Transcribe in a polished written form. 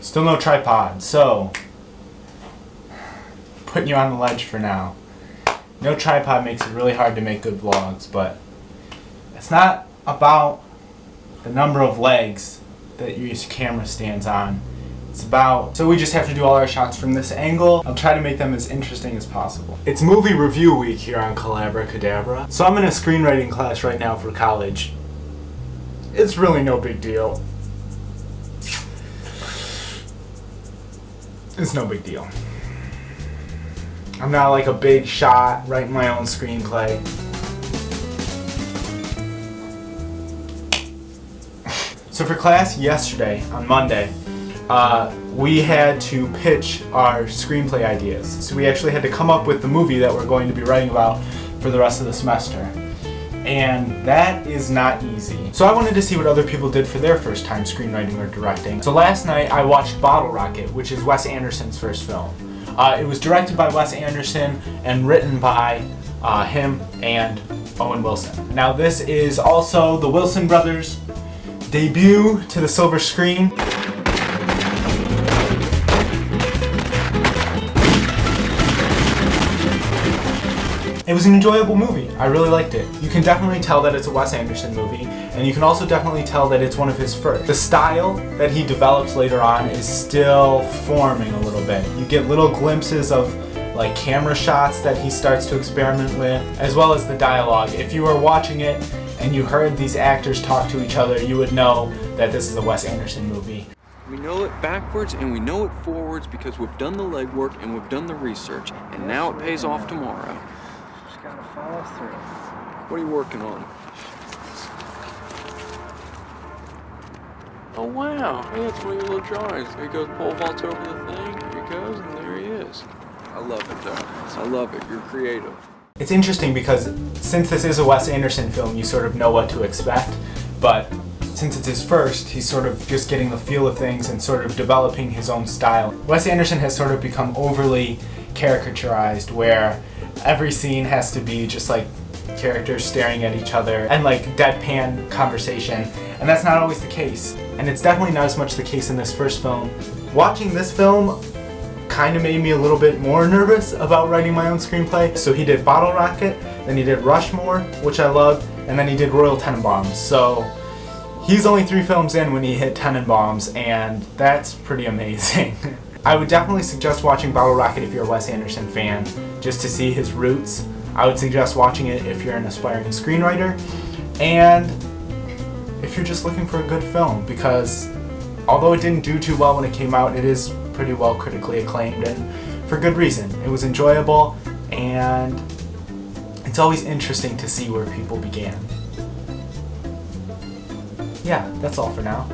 Still no tripod, so putting you on the ledge for now. No tripod makes it really hard to make good vlogs, but it's not about the number of legs that your camera stands on. It's about, so we just have to do all our shots from this angle. I'll try to make them as interesting as possible. It's movie review week here on Collabrakadabra. So I'm in a screenwriting class right now for college. It's really no big deal. It's no big deal. I'm not like a big shot writing my own screenplay. So for class yesterday, on Monday, we had to pitch our screenplay ideas. So we actually had to come up with the movie that we're going to be writing about for the rest of the semester. And that is not easy. So I wanted to see what other people did for their first time screenwriting or directing. So last night I watched Bottle Rocket, which is Wes Anderson's first film. It was directed by Wes Anderson and written by him and Owen Wilson. Now this is also the Wilson brothers' debut to the silver screen. It was an enjoyable movie. I really liked it. You can definitely tell that it's a Wes Anderson movie, and you can also definitely tell that it's one of his first. The style that he develops later on is still forming a little bit. You get little glimpses of like camera shots that he starts to experiment with, as well as the dialogue. If you were watching it and you heard these actors talk to each other, you would know that this is a Wes Anderson movie. We know it backwards and we know it forwards because we've done the legwork and we've done the research, and now it pays off tomorrow. Gotta follow through. What are you working on? Oh wow, hey, that's one of your little drawings. There he goes, pole vaults over the thing, here he goes, and there he is. I love it though. I love it, you're creative. It's interesting because since this is a Wes Anderson film, you sort of know what to expect, but since it's his first, he's sort of just getting the feel of things and sort of developing his own style. Wes Anderson has sort of become overly caricaturized, where every scene has to be just like characters staring at each other and like deadpan conversation, and that's not always the case. And it's definitely not as much the case in this first film. Watching this film kind of made me a little bit more nervous about writing my own screenplay. So he did Bottle Rocket, then he did Rushmore, which I loved, and then he did Royal Tenenbaums. So he's only 3 films in when he hit Tenenbaums, and that's pretty amazing. I would definitely suggest watching Bottle Rocket if you're a Wes Anderson fan, just to see his roots. I would suggest watching it if you're an aspiring screenwriter, and if you're just looking for a good film, because although it didn't do too well when it came out, it is pretty well critically acclaimed, and for good reason. It was enjoyable, and it's always interesting to see where people began. Yeah, that's all for now.